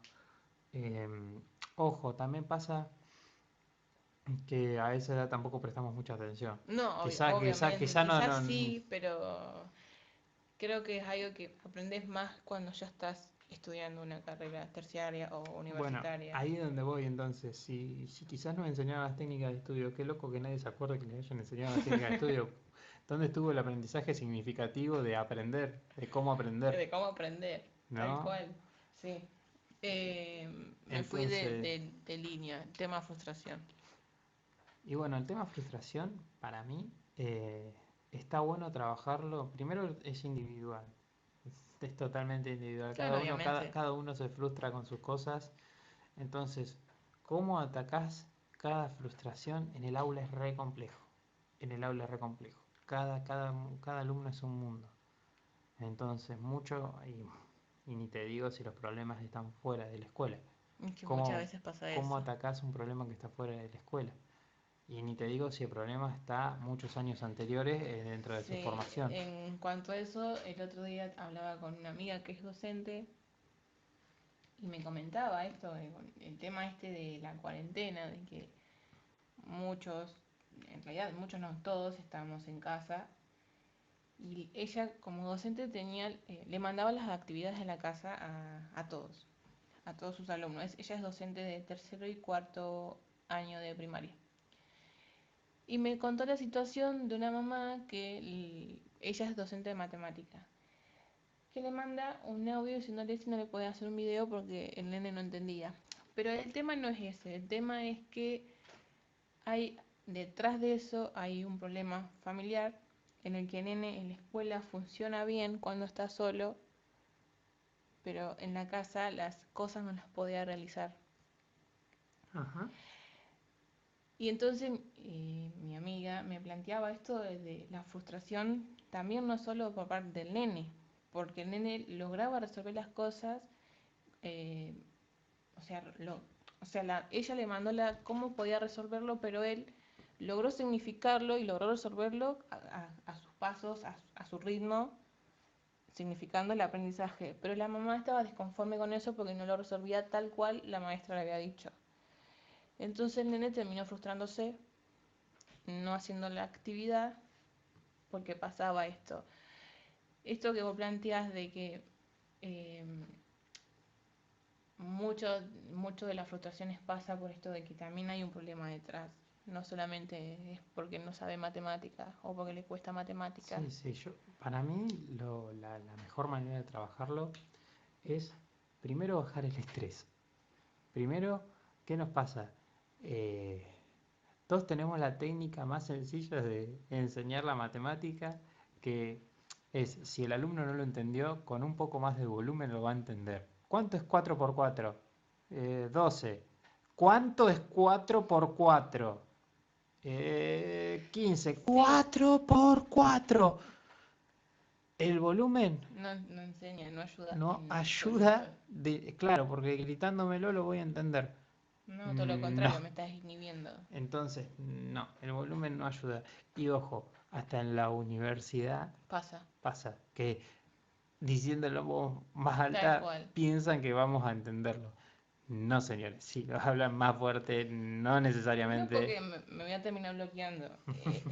Em, Ojo, también pasa que a esa edad tampoco prestamos mucha atención. No, obviamente, Quizá quizás sí, pero creo que es algo que aprendes más cuando ya estás estudiando una carrera terciaria o bueno, universitaria. ahí es donde voy entonces. Si quizás nos enseñaban las técnicas de estudio, qué loco que nadie se acuerde que les hayan enseñado las técnicas de estudio. ¿Dónde estuvo el aprendizaje significativo de aprender, de cómo aprender? De cómo aprender, tal ¿No? cual, sí. Me fui Entonces, de línea, tema frustración. y bueno, el tema frustración, para mí, está bueno trabajarlo. Primero es individual. es totalmente individual. Claro, obviamente. Cada uno se frustra con sus cosas. Entonces, ¿cómo atacás cada frustración en el aula es re complejo? En el aula es re complejo. Cada alumno es un mundo. Entonces, y ni te digo si los problemas están fuera de la escuela. Es que muchas ¿Cómo, veces pasa cómo eso. atacás un problema que está fuera de la escuela? Y ni te digo si el problema está muchos años anteriores dentro de su Sí, formación. en cuanto a eso, el otro día hablaba con una amiga que es docente y me comentaba esto, el tema este de la cuarentena, de que muchos, en realidad muchos no, todos estamos en casa y ella como docente tenía, le mandaba las actividades de la casa a todos sus alumnos. Ella es docente de tercero y cuarto año de primaria. Y me contó la situación de una mamá que ella es docente de matemática, que le manda un audio diciéndole si no le puede hacer un video porque el nene no entendía. Pero el tema no es ese, el tema es que hay detrás de eso hay un problema familiar en el que el nene en la escuela funciona bien cuando está solo, pero en la casa las cosas no las podía realizar. Ajá. Y entonces mi amiga me planteaba esto de la frustración también no solo por parte del nene, porque el nene lograba resolver las cosas, eh, o sea, ella le mandó cómo podía resolverlo, pero él logró significarlo y logró resolverlo a sus pasos, a su ritmo, significando el aprendizaje. Pero la mamá estaba desconforme con eso porque no lo resolvía tal cual la maestra le había dicho. Entonces el nene terminó frustrándose, no haciendo la actividad, porque pasaba esto. Esto que vos planteás de que eh, mucho de las frustraciones pasa por esto de que también hay un problema detrás. No solamente es porque no sabe matemáticas o porque le cuesta matemáticas. Sí, sí, para mí la mejor manera de trabajarlo es primero bajar el estrés. Primero, ¿qué nos pasa? Eh, Todos tenemos la técnica más sencilla de enseñar la matemática, que es, si el alumno no lo entendió, con un poco más de volumen lo va a entender. ¿Cuánto es 4 por 4? 12. ¿Cuánto es 4 por 4? 15. Sí, 4 por 4. El volumen no enseña, no ayuda no en absoluto. ayuda claro, porque gritándomelo lo voy a entender. No, todo lo No. contrario, me estás inhibiendo. Entonces, no, el volumen no ayuda. Y ojo, hasta en la universidad Pasa, pasa que diciéndolo en voz más tal alta cual. piensan que vamos a entenderlo. No, señores, si lo hablan más fuerte, no No necesariamente. porque me voy a terminar bloqueando.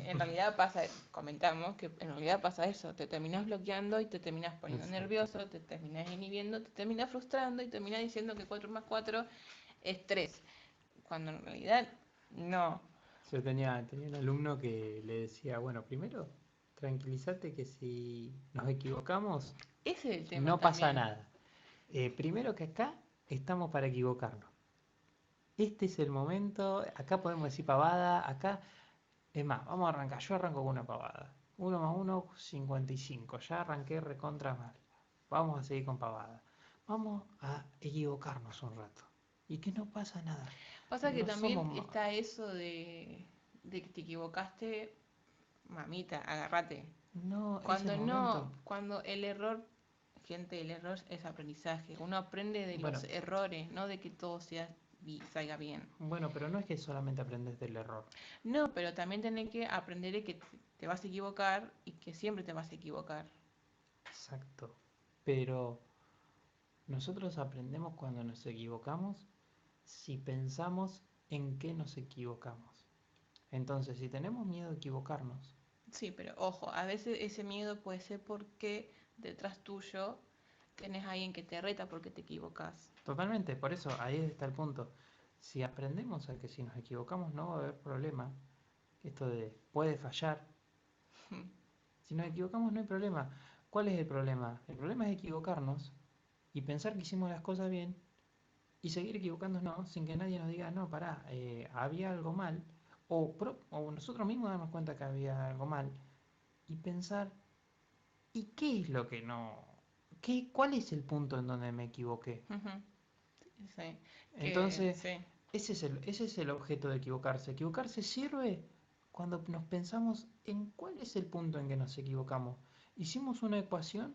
En realidad pasa, comentamos que en realidad pasa eso. Te terminas bloqueando y te terminas poniendo Exacto. nervioso, te terminas inhibiendo, te terminas frustrando y terminas diciendo que 4 más 4 es 3. Cuando en realidad no. Yo tenía un alumno que le decía, bueno, primero, tranquilízate que si nos equivocamos, Ese es el tema no pasa también. nada. Primero que acá estamos para equivocarnos. Este es el momento, acá podemos decir pavada, acá, es más, vamos a arrancar, yo arranco con una pavada. 1 más 1, 55, ya arranqué recontra mal. Vamos a seguir con pavada. Vamos a equivocarnos un rato. Y que no pasa nada. Pasa que No somos... también está eso de que te equivocaste, mamita, agárrate. No, es el Cuando momento. no, cuando el error, gente, el error es aprendizaje. Uno aprende de los Bueno, errores, no de que todo salga bien. bueno, pero no es que solamente aprendes del error. No, pero también tenés que aprender de que te vas a equivocar y que siempre te vas a equivocar. Exacto. Pero nosotros aprendemos cuando nos equivocamos si pensamos en qué nos equivocamos. Entonces, si tenemos miedo de equivocarnos, Sí, pero ojo, a veces ese miedo puede ser porque detrás tuyo tenés a alguien que te reta porque te equivocas. totalmente, por eso ahí está el punto. Si aprendemos a que si nos equivocamos no va a haber problema, esto de puede fallar, si nos equivocamos no hay problema. ¿Cuál es el problema? El problema es equivocarnos y pensar que hicimos las cosas bien y seguir equivocándonos sin que nadie nos diga, no, pará, había algo mal, o nosotros mismos darnos cuenta que había algo mal y pensar, ¿y qué es lo que no? ¿Cuál es el punto en donde me equivoqué? Ujú. Sí, que Entonces, sí, ese es el objeto de equivocarse. Equivocarse sirve cuando nos pensamos en cuál es el punto en que nos equivocamos. Hicimos una ecuación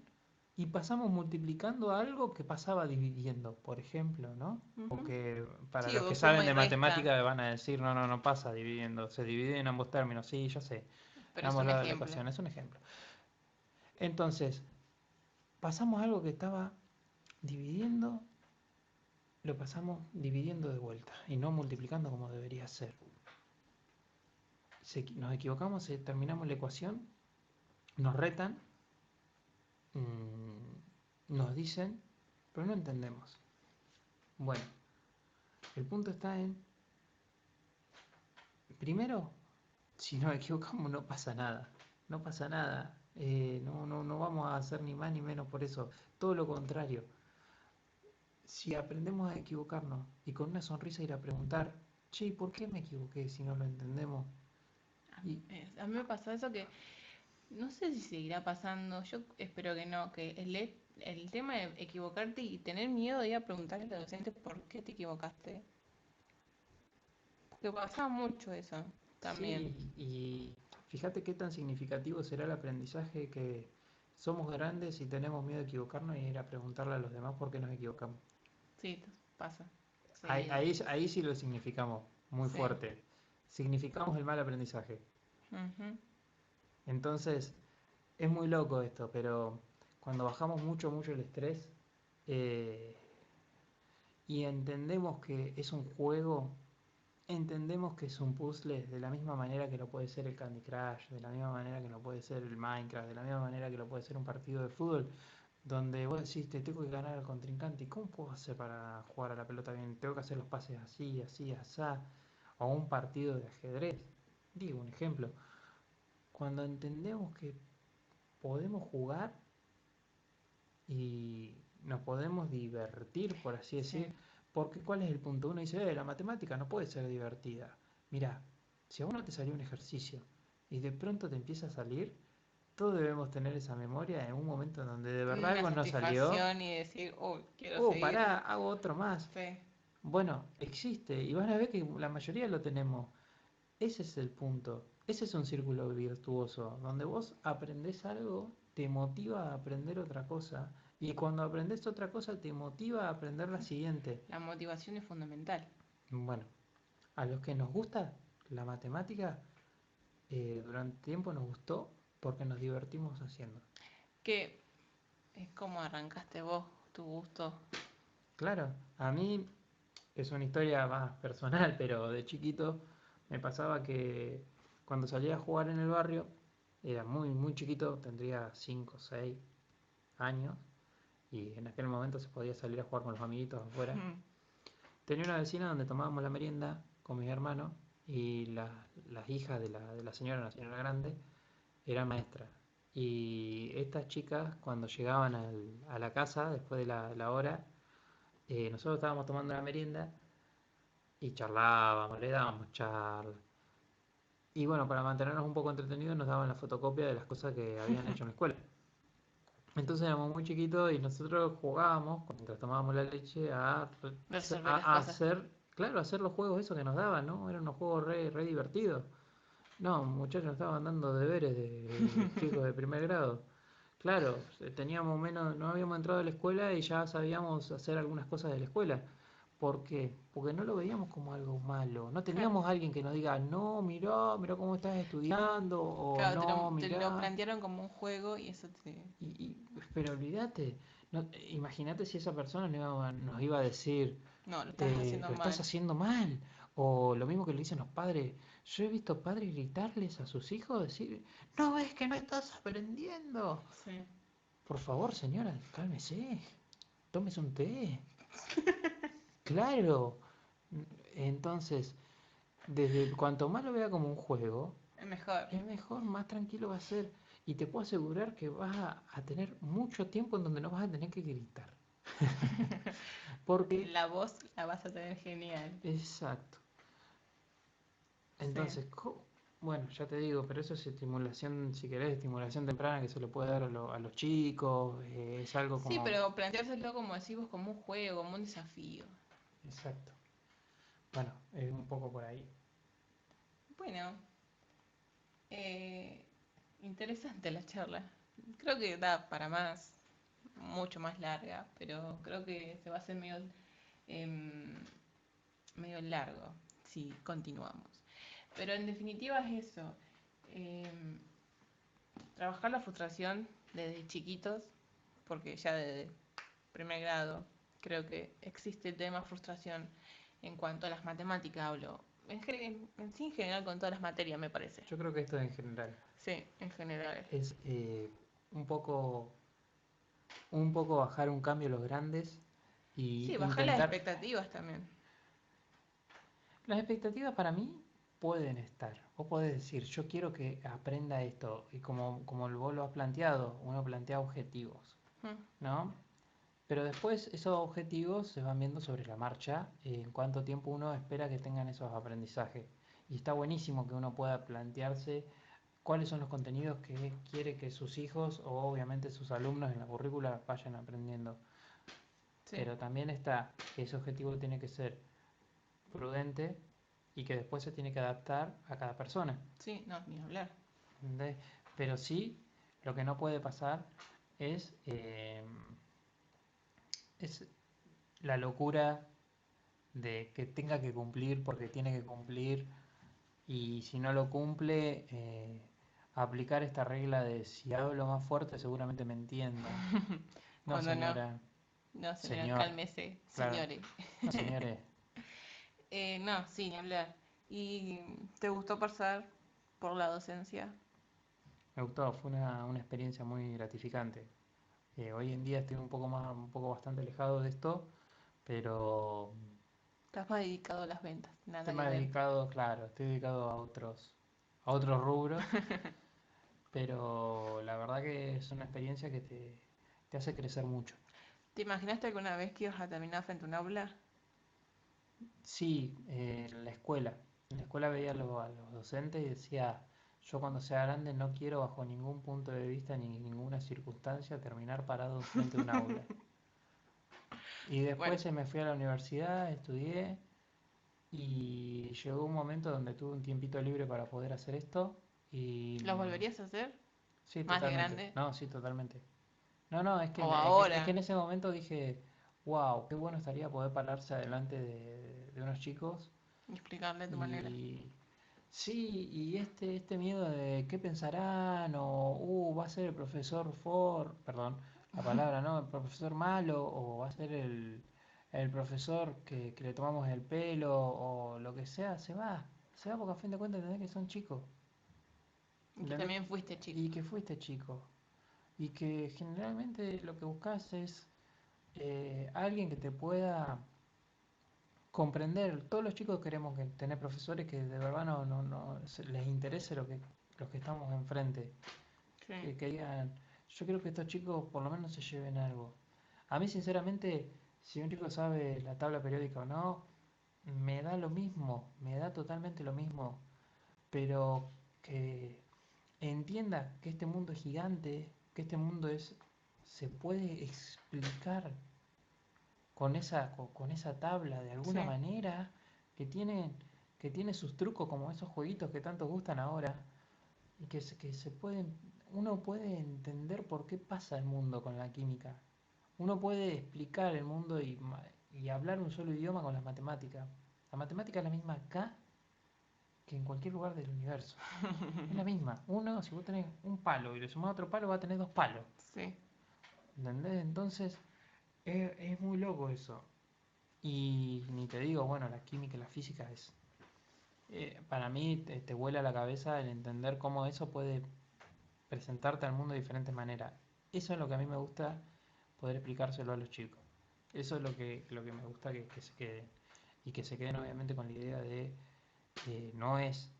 y pasamos multiplicando algo que pasaba dividiendo, por ejemplo, ¿no? O ujú. que para Sí, los o que suma saben y de resta, matemática van a decir, no, no, no pasa dividiendo, se divide en ambos términos. Sí, ya sé, en pero es ambos un lados de la ejemplo. ecuación, es un ejemplo. Entonces, pasamos algo que estaba dividiendo, lo pasamos dividiendo de vuelta y no multiplicando como debería ser. Nos equivocamos, terminamos la ecuación, nos retan, nos dicen, pero no entendemos. Bueno, el punto está en, primero, si nos equivocamos no pasa nada, no pasa nada, no vamos a hacer ni más ni menos por eso, todo lo contrario. Si aprendemos a equivocarnos y con una sonrisa ir a preguntar, che, ¿por qué me equivoqué si no lo entendemos? Y A mí me pasó eso que no sé si seguirá pasando, yo espero que no, que el tema de equivocarte y tener miedo de ir a preguntarle a los docentes por qué te equivocaste, porque pasaba mucho eso también. sí, y fíjate qué tan significativo será el aprendizaje que somos grandes y tenemos miedo de equivocarnos y ir a preguntarle a los demás por qué nos equivocamos. Sí, pasa, Ahí, seguido. ahí sí lo significamos muy Sí. fuerte. Significamos el mal aprendizaje. Ujú. Entonces, es muy loco esto, pero cuando bajamos mucho, mucho el estrés eh, y entendemos que es un juego, entendemos que es un puzzle de la misma manera que lo puede ser el Candy Crush, de la misma manera que lo puede ser el Minecraft, de la misma manera que lo puede ser un partido de fútbol, donde vos decís, te tengo que ganar al contrincante, ¿y cómo puedo hacer para jugar a la pelota bien? Tengo que hacer los pases así, así, asá, o un partido de ajedrez. Digo un ejemplo, cuando entendemos que podemos jugar y nos podemos divertir, por así Sí. decir, porque ¿cuál es el punto? Uno dice, la matemática no puede ser divertida. Mira, si a uno te salió un ejercicio y de pronto te empieza a salir, todos debemos tener esa memoria en un momento en donde de Tener verdad una algo no salió. satisfacción y decir, oh, quiero Oh, seguir. pará, hago otro más. Sí. Bueno, existe y van a ver que la mayoría lo tenemos. Ese es el punto. Ese es un círculo virtuoso, donde vos aprendés algo, te motiva a aprender otra cosa, y cuando aprendes otra cosa te motiva a aprender la siguiente. La motivación es fundamental. Bueno, a los que nos gusta la matemática, durante tiempo nos gustó porque nos divertimos haciendo. Que es como arrancaste vos, tu gusto. Claro, a mí es una historia más personal, pero de chiquito me pasaba que cuando salía a jugar en el barrio, era muy, muy chiquito, tendría 5 o 6 años, y en aquel momento se podía salir a jugar con los amiguitos afuera. Tenía una vecina donde tomábamos la merienda con mis hermanos y las hijas de la señora, una señora grande, eran maestras. Y estas chicas, cuando llegaban a la casa, después de la hora, nosotros estábamos tomando la merienda y charlábamos, le dábamos charla. Y bueno, para mantenernos un poco entretenidos nos daban la fotocopia de las cosas que habían hecho en la escuela. Entonces éramos muy chiquitos y nosotros jugábamos, mientras tomábamos la leche, Resolver las a cosas. hacer, claro, a hacer los juegos esos que nos daban, ¿no? Eran unos juegos re divertidos. No, muchachos, nos estaban dando deberes de chicos de primer grado. Claro, teníamos menos, no habíamos entrado a la escuela y ya sabíamos hacer algunas cosas de la escuela. ¿Por qué? Porque no lo veíamos como algo malo. No Claro. teníamos alguien que nos diga, no, mirá, mirá cómo estás estudiando, o Claro, no, te lo mirá. plantearon como un juego y eso te... Pero olvídate, imagínate si esa persona nos iba a decir, No, lo estás haciendo lo estás mal. haciendo mal. O lo mismo que le dicen los padres. Yo he visto padres gritarles a sus hijos, decir, no ves que no estás aprendiendo. Sí. Por favor, señora, cálmese, tómese un té. Claro. Entonces, desde cuanto más lo vea como un juego, Es mejor. es mejor, más tranquilo va a ser. Y te puedo asegurar que vas a tener mucho tiempo en donde no vas a tener que gritar. Porque, La voz la vas a tener genial. exacto. Sí. Entonces, Bueno, ya te digo, pero eso es estimulación, si querés, estimulación temprana que se le puede dar a los chicos, es algo Sí, como... pero planteárselo como decís vos, como un juego, como un desafío. Exacto. Bueno, es un poco por ahí. Bueno, eh, interesante la charla. Creo que da para más, mucho más larga, pero creo que se va a hacer em, medio largo si continuamos. Pero en definitiva es eso. em, Trabajar la frustración desde chiquitos, porque ya desde primer grado creo que existe el tema frustración en cuanto a las matemáticas hablo. En sí, en general, con todas las materias, me parece. Yo creo que esto en general Sí, en general. es un poco, un poco bajar un cambio a los grandes y Sí, bajar las intentar... expectativas también. Las expectativas para mí pueden estar. Vos podés decir, yo quiero que aprenda esto. Y como vos lo has planteado, uno plantea objetivos, Mm, ¿no? Pero después esos objetivos se van viendo sobre la marcha, en cuánto tiempo uno espera que tengan esos aprendizajes. Y está buenísimo que uno pueda plantearse cuáles son los contenidos que quiere que sus hijos o obviamente sus alumnos en la currícula vayan aprendiendo. sí, Pero también está que ese objetivo tiene que ser prudente y que después se tiene que adaptar a cada persona. sí, no, ni hablar. ¿Entendés? Pero sí, lo que no puede pasar es, es la locura de que tenga que cumplir porque tiene que cumplir y si no lo cumple, aplicar esta regla de si hablo más fuerte seguramente me entiendan. No, Cuando no, señora, no, señora, señor, cálmese, claro, señores. no, señores, No, sí, ni hablar. ¿Y te gustó pasar por la docencia? me gustó, fue una experiencia muy gratificante. Hoy en día estoy un poco más, un poco bastante alejado de esto, pero Estás más dedicado a las ventas, estoy nada que más ver. dedicado, claro, estoy dedicado a otros rubros, pero la verdad que es una experiencia que te hace crecer mucho. ¿Te imaginaste alguna vez que ibas a terminar frente a un aula? Sí, en la escuela veía a los docentes y decía, yo cuando sea grande no quiero bajo ningún punto de vista ni ninguna circunstancia terminar parado enfrente de un aula. Y Bueno, después me fui a la universidad, estudié y llegó un momento donde tuve un tiempito libre para poder hacer esto y ¿los volverías a hacer? sí, ¿Más de totalmente. grande? No, sí, totalmente. No, no, ¿O es que ahora? en ese momento dije, wow, qué bueno estaría poder pararse adelante de unos chicos Y explicarle a tu manera. y sí, y este miedo de qué pensarán o va a ser el profesor perdón, la palabra, ¿no? El profesor malo o va a ser el profesor que le tomamos el pelo o lo que sea, se va porque a fin de cuentas entendés que son chicos, Y que ¿entendés? también fuiste chico. Y que fuiste chico y que generalmente lo que buscas es alguien que te pueda comprender. Todos los chicos queremos tener profesores que de verdad les interese los que estamos enfrente. Sí. Que digan, yo quiero que estos chicos por lo menos se lleven algo. A mí, sinceramente, si un chico sabe la tabla periódica o no, me da lo mismo, me da totalmente lo mismo. Pero que entienda que este mundo es gigante, que este mundo se puede explicar con esa tabla de alguna Sí. manera, que que tiene sus trucos como esos jueguitos que tanto gustan ahora, y que se pueden, uno puede entender por qué pasa el mundo con la química. Uno puede explicar el mundo y hablar un solo idioma con las matemáticas. La matemática es la misma acá que en cualquier lugar del universo. Es la misma. Uno, si vos tenés un palo y le sumás otro palo, va a tener dos palos. Sí. ¿Entendés? Entonces, es muy loco eso. Y ni te digo, bueno, la química y la física es... para mí te vuela la cabeza el entender cómo eso puede presentarte al mundo de diferentes maneras. Eso es lo que a mí me gusta poder explicárselo a los chicos. Eso es lo que me gusta que se queden. Y que se queden obviamente con la idea de que no es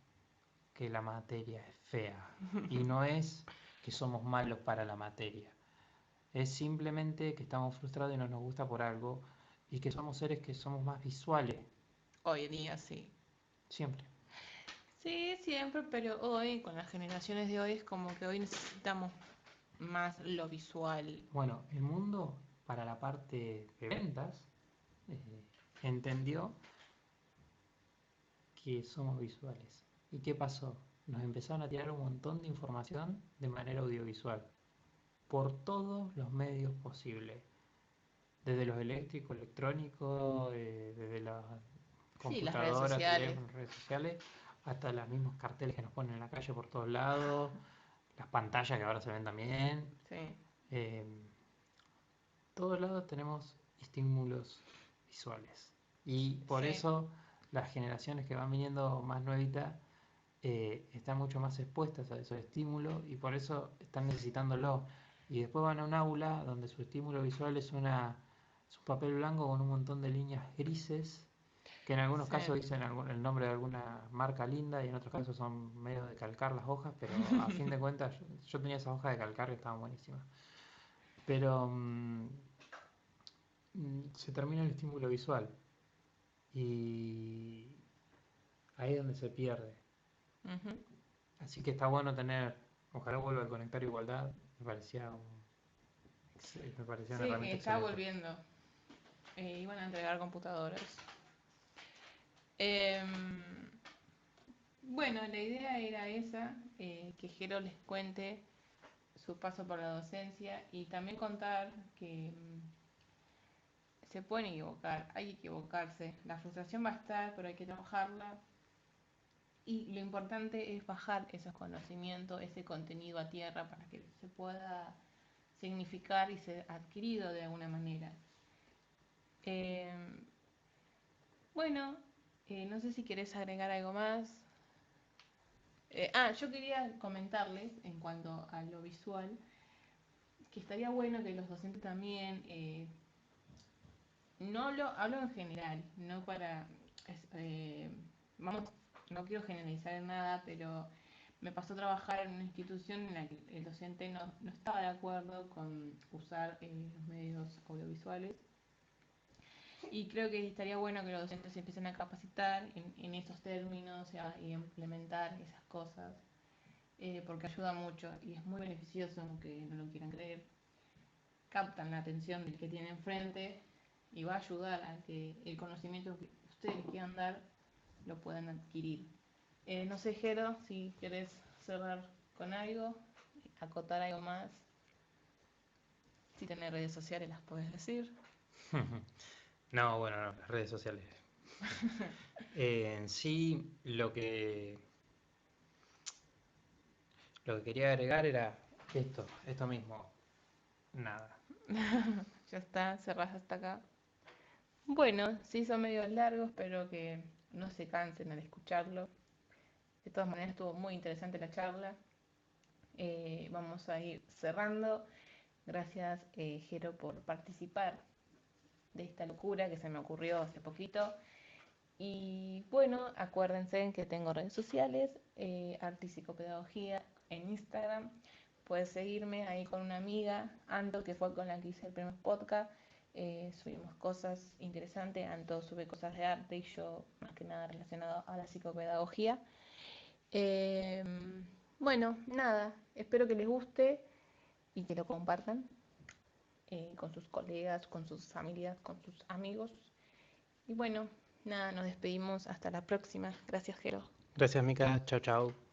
que la materia es fea y no es que somos malos para la materia. Es simplemente que estamos frustrados y no nos gusta por algo y que somos seres que somos más visuales, Hoy en día sí. siempre. Sí, siempre, pero hoy, con las generaciones de hoy, es como que hoy necesitamos más lo visual. Bueno, el mundo para la parte de ventas eh, entendió que somos visuales. ¿Y qué pasó? Nos empezaron a tirar un montón de información de manera audiovisual, por todos los medios posibles, desde los eléctricos, electrónicos, desde las Sí, las redes computadoras, sociales. teléfonos, redes sociales, hasta los mismos carteles que nos ponen en la calle por todos lados, las pantallas que ahora se ven también. Sí, Eh, todos lados tenemos estímulos visuales. Y por sí, eso las generaciones que van viniendo más nuevitas están mucho más expuestas a esos estímulos y por eso están necesitándolo. Y después van a un aula donde su estímulo visual es un papel blanco con un montón de líneas grises, que en algunos sí. casos dicen el nombre de alguna marca linda y en otros casos son medios de calcar las hojas, pero a fin de cuentas yo tenía esa hoja de calcar que estaban buenísimas. Pero se termina el estímulo visual y ahí es donde se pierde. Ujú. Así que está bueno tener, ojalá vuelva a conectar igualdad, me parecía una Sí, herramienta está excelente. volviendo. Iban a entregar computadoras. Em, bueno, la idea era esa, que Jero les cuente su paso por la docencia y también contar que se pueden equivocar, hay que equivocarse. La frustración va a estar, pero hay que trabajarla. Y lo importante es bajar esos conocimientos, ese contenido a tierra para que se pueda significar y ser adquirido de alguna manera. Eh, bueno, no sé si querés agregar algo más. Yo quería comentarles en cuanto a lo visual, que estaría bueno que los docentes también, no lo hablo en general, no para, es- eh, vamos, no quiero generalizar en nada, pero me pasó a trabajar en una institución en la que el docente no estaba de acuerdo con usar los medios audiovisuales. Y creo que estaría bueno que los docentes se empiecen a capacitar en esos términos y a implementar esas cosas, porque ayuda mucho y es muy beneficioso, aunque no lo quieran creer. Captan la atención del que tiene enfrente y va a ayudar a que el conocimiento que ustedes quieran dar lo puedan adquirir. No sé, Jero, si querés cerrar con algo, acotar algo más, si tenés redes sociales las podés decir. No, bueno, no, las redes sociales. En sí, lo que quería agregar era esto mismo. Nada. Ya está, cerrás hasta acá. Bueno, sí son medios largos, pero que no se cansen al escucharlo. De todas maneras estuvo muy interesante la charla. Vamos a ir cerrando. Gracias, Jero, por participar de esta locura que se me ocurrió hace poquito. Y bueno, acuérdense que tengo redes sociales, Arte y Psicopedagogía en Instagram. Puedes seguirme ahí con una amiga, Anto, que fue con la que hice el primer podcast. Subimos cosas interesantes, Anto sube cosas de arte y yo más que nada relacionado a la psicopedagogía. Eh, bueno, nada, espero que les guste y que lo compartan con sus colegas, con sus familias, con sus amigos. Y bueno, nada, nos despedimos hasta la próxima. Gracias, Jero. Gracias, Mica. Chao, chao.